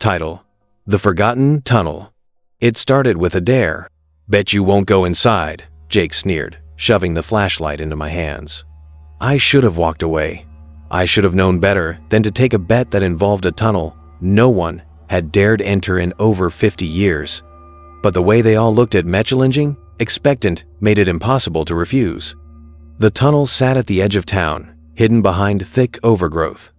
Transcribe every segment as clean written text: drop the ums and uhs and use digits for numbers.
Title: The Forgotten Tunnel. It started with a dare. "Bet you won't go inside," Jake sneered, shoving the flashlight into my hands. I should have walked away. I should have known better than to take a bet that involved a tunnel no one had dared enter in over 50 years. But the way they all looked at Mechelinging, expectant, made it impossible to refuse. The tunnel sat at the edge of town, hidden behind thick overgrowth,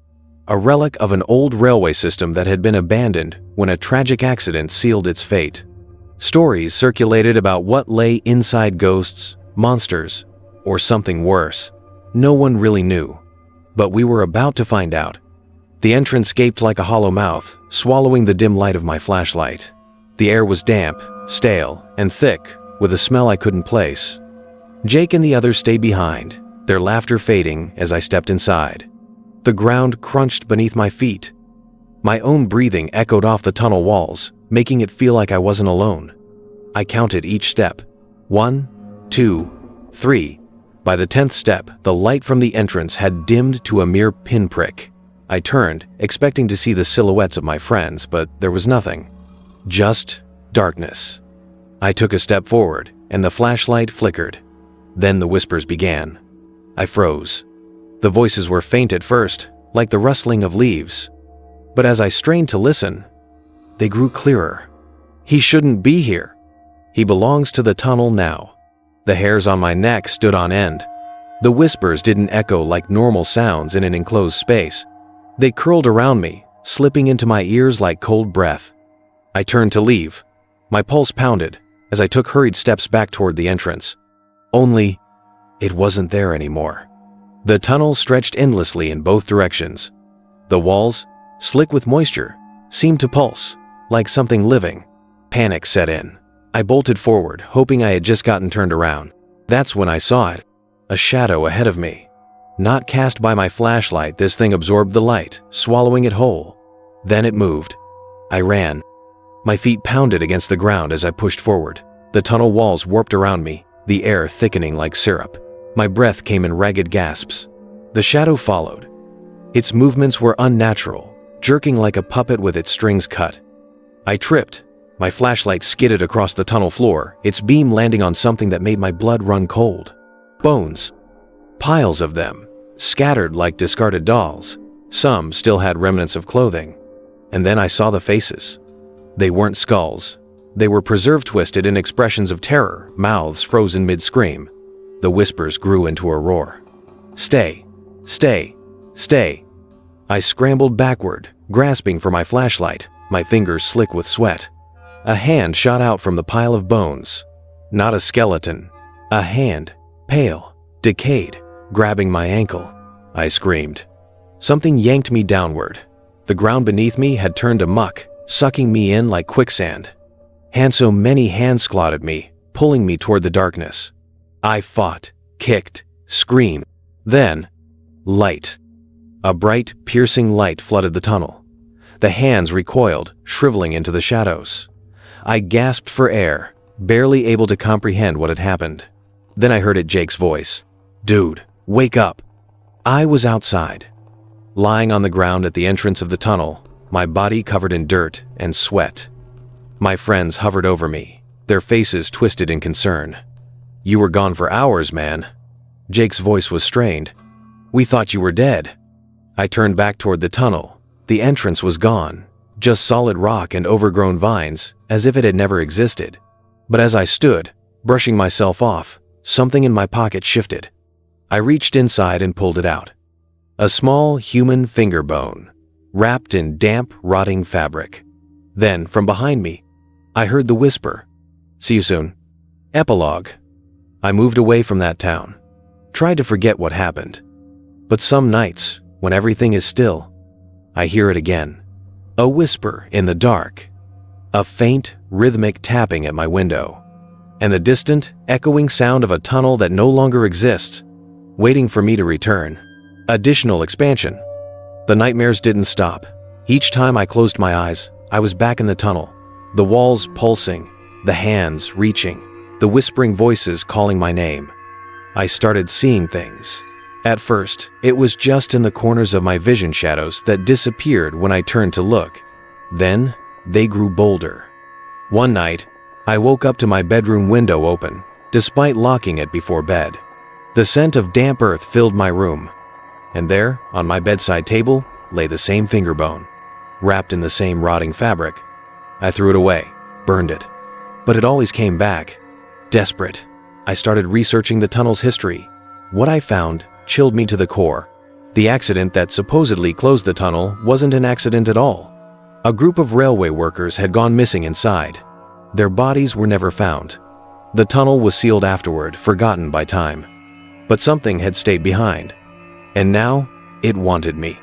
a relic of an old railway system that had been abandoned when a tragic accident sealed its fate. Stories circulated about what lay inside: ghosts, monsters, or something worse. No one really knew, but we were about to find out. The entrance gaped like a hollow mouth, swallowing the dim light of my flashlight. The air was damp, stale, and thick, with a smell I couldn't place. Jake and the others stayed behind, their laughter fading as I stepped inside. The ground crunched beneath my feet. My own breathing echoed off the tunnel walls, making it feel like I wasn't alone. I counted each step. 1, 2, 3. By the 10th step, the light from the entrance had dimmed to a mere pinprick. I turned, expecting to see the silhouettes of my friends, but there was nothing. Just darkness. I took a step forward, and the flashlight flickered. Then the whispers began. I froze. The voices were faint at first, like the rustling of leaves. But as I strained to listen, they grew clearer. "He shouldn't be here. He belongs to the tunnel now." The hairs on my neck stood on end. The whispers didn't echo like normal sounds in an enclosed space. They curled around me, slipping into my ears like cold breath. I turned to leave. My pulse pounded as I took hurried steps back toward the entrance. Only, it wasn't there anymore. The tunnel stretched endlessly in both directions. The walls, slick with moisture, seemed to pulse, like something living. Panic set in. I bolted forward, hoping I had just gotten turned around. That's when I saw it. A shadow ahead of me. Not cast by my flashlight, this thing absorbed the light, swallowing it whole. Then it moved. I ran. My feet pounded against the ground as I pushed forward. The tunnel walls warped around me, the air thickening like syrup. My breath came in ragged gasps. The shadow followed. Its movements were unnatural, jerking like a puppet with its strings cut. I tripped. My flashlight skidded across the tunnel floor, its beam landing on something that made my blood run cold. Bones. Piles of them, scattered like discarded dolls. Some still had remnants of clothing. And then I saw the faces. They weren't skulls. They were preserved twisted in expressions of terror, mouths frozen mid-scream. The whispers grew into a roar. "Stay! Stay! Stay!" I scrambled backward, grasping for my flashlight, my fingers slick with sweat. A hand shot out from the pile of bones. Not a skeleton. A hand, pale, decayed, grabbing my ankle. I screamed. Something yanked me downward. The ground beneath me had turned to muck, sucking me in like quicksand. So many hands clawed me, pulling me toward the darkness. I fought, kicked, screamed. Then, light. A bright, piercing light flooded the tunnel. The hands recoiled, shriveling into the shadows. I gasped for air, barely able to comprehend what had happened. Then I heard Jake's voice. "Dude, wake up." I was outside, lying on the ground at the entrance of the tunnel, my body covered in dirt and sweat. My friends hovered over me, their faces twisted in concern. "You were gone for hours, man." Jake's voice was strained. "We thought you were dead." I turned back toward the tunnel. The entrance was gone, just solid rock and overgrown vines, as if it had never existed. But as I stood, brushing myself off, something in my pocket shifted. I reached inside and pulled it out. A small human finger bone, wrapped in damp, rotting fabric. Then, from behind me, I heard the whisper, "See you soon." Epilogue. I moved away from that town, tried to forget what happened. But some nights, when everything is still, I hear it again. A whisper in the dark. A faint, rhythmic tapping at my window. And the distant, echoing sound of a tunnel that no longer exists, waiting for me to return. Additional expansion. The nightmares didn't stop. Each time I closed my eyes, I was back in the tunnel. The walls pulsing, the hands reaching, the whispering voices calling my name. I started seeing things. At first, it was just in the corners of my vision shadows that disappeared when I turned to look. Then, they grew bolder. One night, I woke up to my bedroom window open, despite locking it before bed. The scent of damp earth filled my room, and there, on my bedside table, lay the same finger bone, wrapped in the same rotting fabric. I threw it away, burned it. But it always came back. Desperate, I started researching the tunnel's history. What I found chilled me to the core. The accident that supposedly closed the tunnel wasn't an accident at all. A group of railway workers had gone missing inside. Their bodies were never found. The tunnel was sealed afterward, forgotten by time. But something had stayed behind. And now, it wanted me.